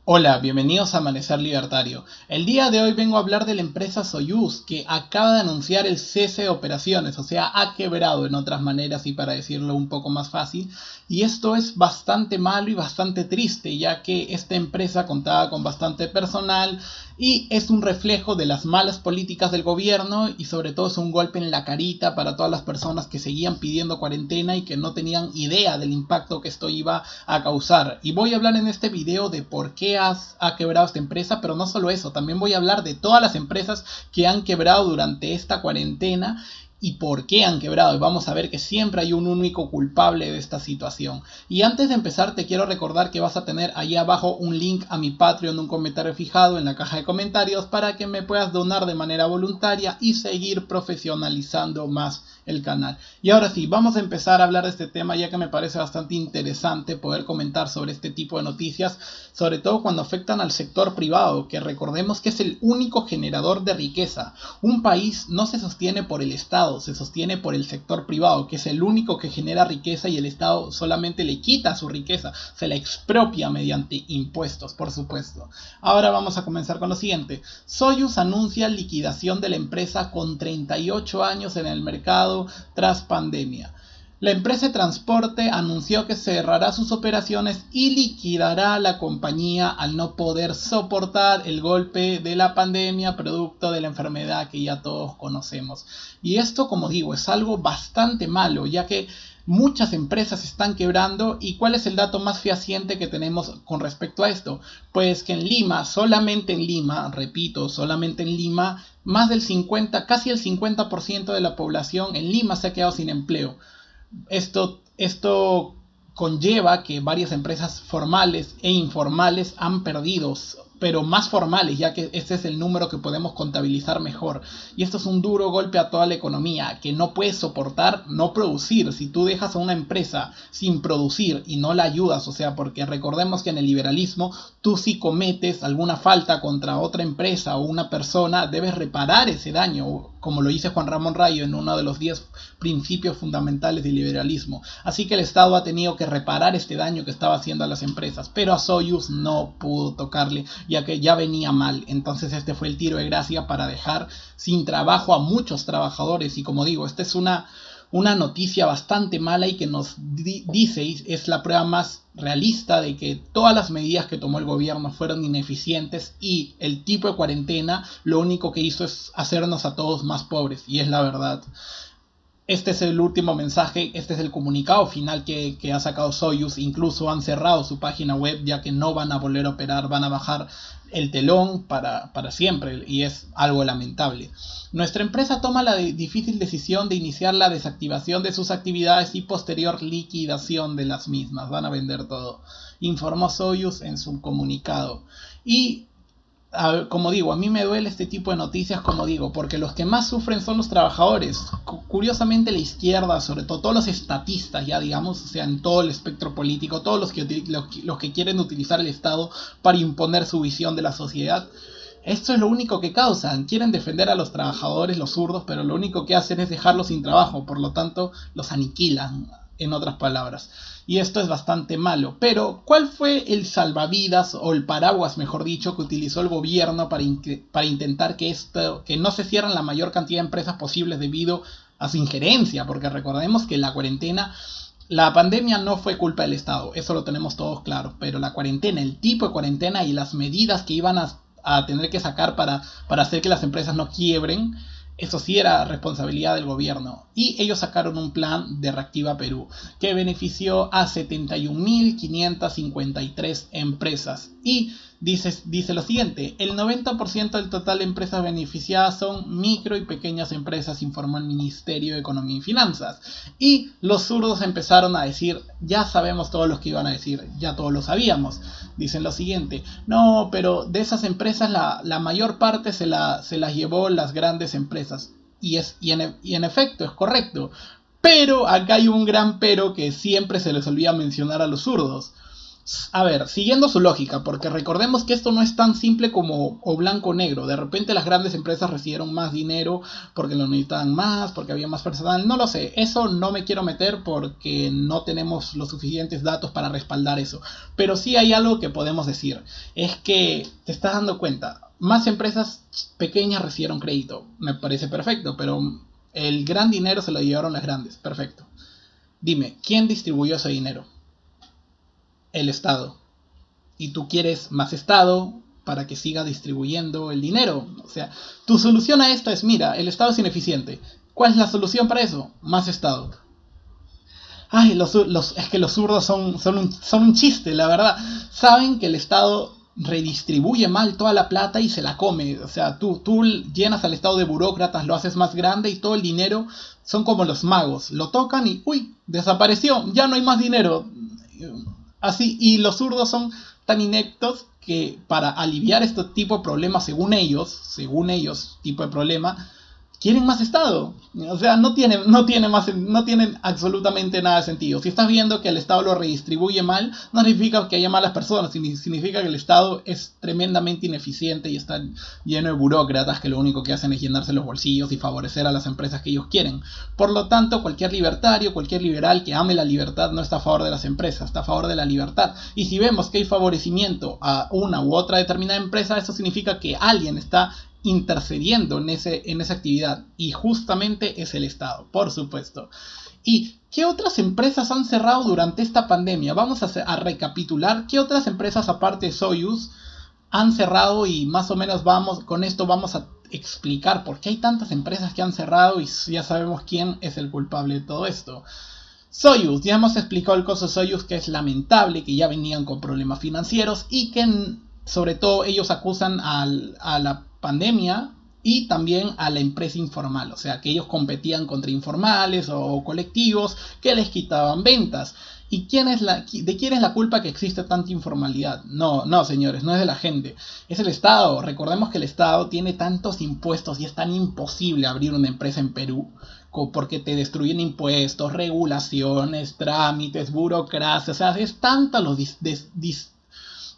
Hola, bienvenidos a Amanecer Libertario. El día de hoy vengo a hablar de la empresa Soyuz, que acaba de anunciar el cese de operaciones, o sea, ha quebrado en otras maneras y para decirlo un poco más fácil. Y esto es bastante malo y bastante triste, ya que esta empresa contaba con bastante personal y es un reflejo de las malas políticas del gobierno y sobre todo es un golpe en la carita para todas las personas que seguían pidiendo cuarentena y que no tenían idea del impacto que esto iba a causar. Y voy a hablar en este video de por qué ha quebrado esta empresa, pero no solo eso, también voy a hablar de todas las empresas que han quebrado durante esta cuarentena y por qué han quebrado. Y vamos a ver que siempre hay un único culpable de esta situación. Y antes de empezar te quiero recordar que vas a tener ahí abajo un link a mi Patreon, un comentario fijado en la caja de comentarios para que me puedas donar de manera voluntaria y seguir profesionalizando más el canal. Y ahora sí, vamos a empezar a hablar de este tema, ya que me parece bastante interesante poder comentar sobre este tipo de noticias, sobre todo cuando afectan al sector privado, que recordemos que es el único generador de riqueza. Un país no se sostiene por el Estado, se sostiene por el sector privado, que es el único que genera riqueza y el Estado solamente le quita su riqueza, se la expropia mediante impuestos, por supuesto. Ahora vamos a comenzar con lo siguiente. Soyuz anuncia liquidación de la empresa con 38 años en el mercado tras pandemia. La empresa de transporte anunció que cerrará sus operaciones y liquidará la compañía al no poder soportar el golpe de la pandemia producto de la enfermedad que ya todos conocemos. Y esto, como digo, es algo bastante malo, ya que muchas empresas están quebrando. ¿Y cuál es el dato más fehaciente que tenemos con respecto a esto? Pues que en Lima, solamente en Lima, repito, solamente en Lima, más del 50, casi el 50% de la población en Lima se ha quedado sin empleo. Esto conlleva que varias empresas formales e informales han perdido, pero más formales, ya que este es el número que podemos contabilizar mejor. Y esto es un duro golpe a toda la economía, que no puede soportar no producir. Si tú dejas a una empresa sin producir y no la ayudas, o sea, porque recordemos que en el liberalismo, tú si cometes alguna falta contra otra empresa o una persona, debes reparar ese daño, como lo dice Juan Ramón Rayo en uno de los 10 principios fundamentales del liberalismo. Así que el Estado ha tenido que reparar este daño que estaba haciendo a las empresas, pero a Soyuz no pudo tocarle, ya que ya venía mal. Entonces este fue el tiro de gracia para dejar sin trabajo a muchos trabajadores. Y como digo, esta es una noticia bastante mala y que nos dice, es la prueba más realista de que todas las medidas que tomó el gobierno fueron ineficientes y el tipo de cuarentena lo único que hizo es hacernos a todos más pobres, y es la verdad. Este es el último mensaje, este es el comunicado final que ha sacado Soyuz. Incluso han cerrado su página web, ya que no van a volver a operar, van a bajar el telón para siempre, y es algo lamentable. Nuestra empresa toma la difícil decisión de iniciar la desactivación de sus actividades y posterior liquidación de las mismas. Van a vender todo, informó Soyuz en su comunicado. Y como digo, a mí me duele este tipo de noticias, como digo, porque los que más sufren son los trabajadores. Curiosamente la izquierda, sobre todo todos los estatistas, ya digamos, o sea, en todo el espectro político, todos los que quieren utilizar el Estado para imponer su visión de la sociedad, esto es lo único que causan. Quieren defender a los trabajadores, los zurdos, pero lo único que hacen es dejarlos sin trabajo, por lo tanto los aniquilan, en otras palabras. Y esto es bastante malo. Pero, ¿cuál fue el salvavidas o el paraguas, mejor dicho, que utilizó el gobierno para intentar que no se cierren la mayor cantidad de empresas posibles debido a su injerencia? Porque recordemos que la pandemia no fue culpa del Estado, eso lo tenemos todos claro, pero la cuarentena, el tipo de cuarentena y las medidas que iban a tener que sacar para hacer que las empresas no quiebren, eso sí era responsabilidad del gobierno. Y ellos sacaron un plan de Reactiva Perú que benefició a 71.553 empresas. Y dice lo siguiente: el 90% del total de empresas beneficiadas son micro y pequeñas empresas, informó el Ministerio de Economía y Finanzas. Y los zurdos empezaron a decir, ya sabemos todos los que iban a decir, ya todos lo sabíamos. Dicen lo siguiente: no, pero de esas empresas la mayor parte se las llevó las grandes empresas. Y en efecto, es correcto. Pero acá hay un gran pero que siempre se les olvida mencionar a los zurdos. A ver, siguiendo su lógica, porque recordemos que esto no es tan simple como o blanco o negro. De repente las grandes empresas recibieron más dinero porque lo necesitaban más, porque había más personal. No lo sé, eso no me quiero meter porque no tenemos los suficientes datos para respaldar eso. Pero sí hay algo que podemos decir. Es que te estás dando cuenta, más empresas pequeñas recibieron crédito. Me parece perfecto, pero el gran dinero se lo llevaron las grandes. Perfecto. Dime, ¿quién distribuyó ese dinero? El Estado. Y tú quieres más Estado para que siga distribuyendo el dinero. O sea, tu solución a esto es, mira, el Estado es ineficiente. ¿Cuál es la solución para eso? Más Estado. Ay, es que los zurdos son un chiste, la verdad. Saben que el Estado redistribuye mal toda la plata y se la come. O sea, tú llenas al Estado de burócratas, lo haces más grande y todo el dinero son como los magos. Lo tocan y, uy, desapareció, ya no hay más dinero. Así, y los zurdos son tan ineptos que para aliviar este tipo de problemas, según ellos, tipo de problema, quieren más Estado. O sea, no tienen absolutamente nada de sentido. Si estás viendo que el Estado lo redistribuye mal, no significa que haya malas personas, significa que el Estado es tremendamente ineficiente y está lleno de burócratas que lo único que hacen es llenarse los bolsillos y favorecer a las empresas que ellos quieren. Por lo tanto, cualquier libertario, cualquier liberal que ame la libertad no está a favor de las empresas, está a favor de la libertad. Y si vemos que hay favorecimiento a una u otra determinada empresa, eso significa que alguien está intercediendo en esa actividad, y justamente es el Estado, por supuesto. ¿Y qué otras empresas han cerrado durante esta pandemia? Vamos a recapitular qué otras empresas aparte de Soyuz han cerrado, y más o menos con esto vamos a explicar por qué hay tantas empresas que han cerrado y ya sabemos quién es el culpable de todo esto. Soyuz, ya hemos explicado el caso de Soyuz, que es lamentable, que ya venían con problemas financieros y que sobre todo ellos acusan a la pandemia y también a la empresa informal, o sea que ellos competían contra informales o colectivos que les quitaban ventas. ¿Y de quién es la culpa que existe tanta informalidad? No, señores, no es de la gente, es el Estado. Recordemos que el Estado tiene tantos impuestos y es tan imposible abrir una empresa en Perú porque te destruyen impuestos, regulaciones, trámites, burocracia. O sea, es tanto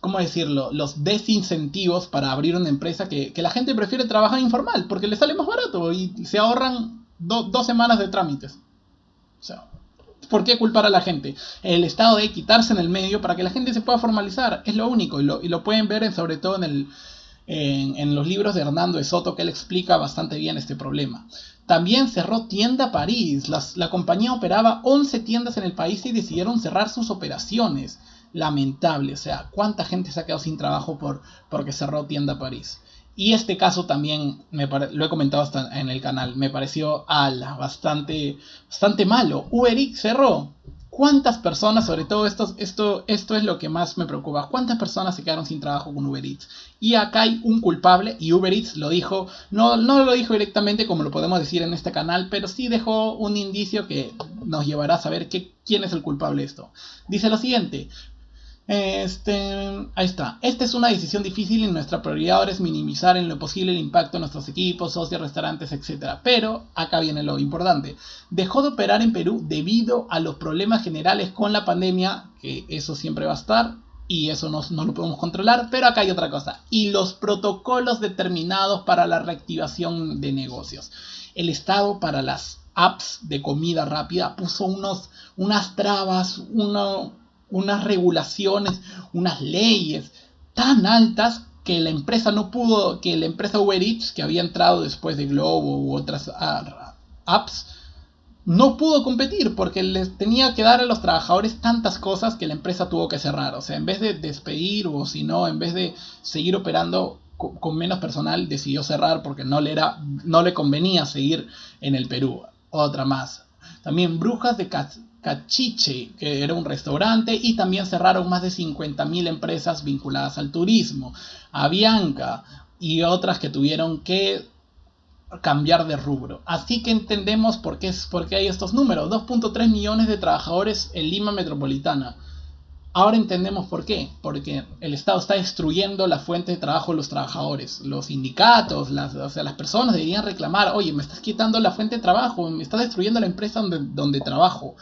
¿cómo decirlo? Los desincentivos para abrir una empresa que la gente prefiere trabajar informal porque le sale más barato y se ahorran 2 semanas de trámites. O sea, ¿por qué culpar a la gente? El Estado debe quitarse en el medio para que la gente se pueda formalizar. Es lo único, y lo pueden ver sobre todo en los libros de Hernando de Soto, que él explica bastante bien este problema. También cerró Tienda París. La compañía operaba 11 tiendas en el país y decidieron cerrar sus operaciones. Lamentable, o sea, ¿cuánta gente se ha quedado sin trabajo porque cerró Tienda París? Y este caso también lo he comentado hasta en el canal, me pareció bastante malo. Uber Eats cerró. ¿Cuántas personas, sobre todo esto es lo que más me preocupa, cuántas personas se quedaron sin trabajo con Uber Eats? Y acá hay un culpable, y Uber Eats lo dijo, no lo dijo directamente como lo podemos decir en este canal, pero sí dejó un indicio que nos llevará a saber quién es el culpable de esto. Dice lo siguiente: ahí está. Esta es una decisión difícil y nuestra prioridad ahora es minimizar en lo posible el impacto de nuestros equipos, socios, restaurantes, etc. Pero acá viene lo importante. Dejó de operar en Perú debido a los problemas generales con la pandemia, que eso siempre va a estar y eso no lo podemos controlar. Pero acá hay otra cosa. Y los protocolos determinados para la reactivación de negocios. El Estado para las apps de comida rápida puso unas trabas, unas regulaciones, unas leyes tan altas que la empresa Uber Eats, que había entrado después de Globo u otras apps, no pudo competir porque les tenía que dar a los trabajadores tantas cosas que la empresa tuvo que cerrar. O sea, en vez de despedir, o si no, en vez de seguir operando con menos personal, decidió cerrar porque no le convenía seguir en el Perú. Otra más. También Brujas de Cachiche, que era un restaurante, y también cerraron más de 50.000 empresas vinculadas al turismo. Avianca y otras que tuvieron que cambiar de rubro. Así que entendemos por qué hay estos números. 2.3 millones de trabajadores en Lima metropolitana. Ahora entendemos por qué. Porque el Estado está destruyendo la fuente de trabajo de los trabajadores. Los sindicatos, las personas deberían reclamar: oye, me estás quitando la fuente de trabajo, me estás destruyendo la empresa donde trabajo.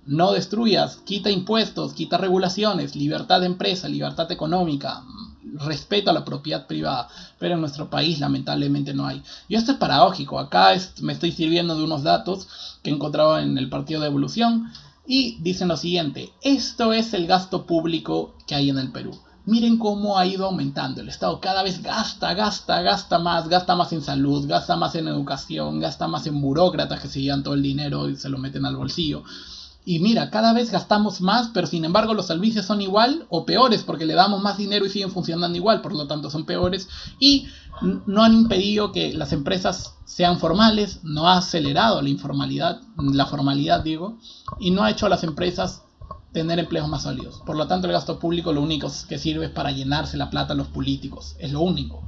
No destruyas, quita impuestos, quita regulaciones, libertad de empresa, libertad económica, respeto a la propiedad privada, pero en nuestro país lamentablemente no hay. Y esto es paradójico. Acá me estoy sirviendo de unos datos que he encontrado en el Partido de Evolución y dicen lo siguiente: esto es el gasto público que hay en el Perú. Miren cómo ha ido aumentando. El Estado cada vez gasta más en salud, gasta más en educación, gasta más en burócratas que se llevan todo el dinero y se lo meten al bolsillo. Y mira, cada vez gastamos más, pero sin embargo los servicios son igual o peores porque le damos más dinero y siguen funcionando igual, por lo tanto son peores. Y no han impedido que las empresas sean formales, no ha acelerado la formalidad digo, y no ha hecho a las empresas tener empleos más sólidos. Por lo tanto el gasto público lo único que sirve es para llenarse la plata a los políticos, es lo único.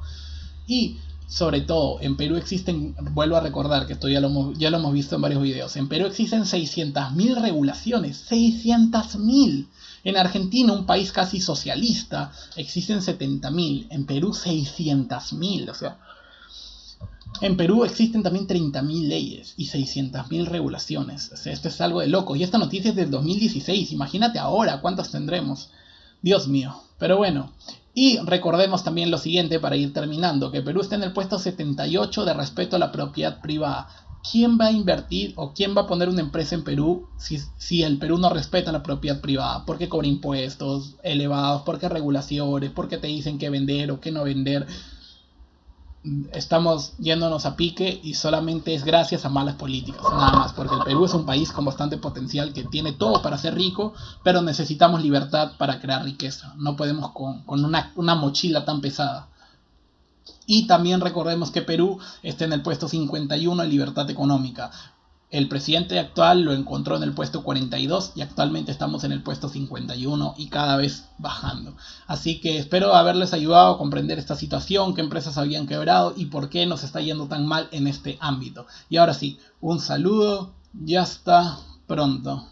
Y sobre todo, en Perú existen, vuelvo a recordar que esto ya lo hemos visto en varios videos, en Perú existen 600.000 regulaciones, 600.000. En Argentina, un país casi socialista, existen 70.000, en Perú 600.000, o sea, en Perú existen también 30.000 leyes y 600.000 regulaciones. O sea, esto es algo de loco. Y esta noticia es del 2016, imagínate ahora cuántas tendremos. Dios mío, pero bueno. Y recordemos también lo siguiente para ir terminando, que Perú está en el puesto 78 de respeto a la propiedad privada. ¿Quién va a invertir o quién va a poner una empresa en Perú si el Perú no respeta la propiedad privada? ¿Por qué cobra impuestos elevados? ¿Por qué regulaciones? ¿Por qué te dicen qué vender o qué no vender? Estamos yéndonos a pique y solamente es gracias a malas políticas, nada más, porque el Perú es un país con bastante potencial que tiene todo para ser rico, pero necesitamos libertad para crear riqueza. No podemos con una mochila tan pesada. Y también recordemos que Perú está en el puesto 51 en libertad económica. El presidente actual lo encontró en el puesto 42 y actualmente estamos en el puesto 51 y cada vez bajando. Así que espero haberles ayudado a comprender esta situación, qué empresas habían quebrado y por qué nos está yendo tan mal en este ámbito. Y ahora sí, un saludo y hasta pronto.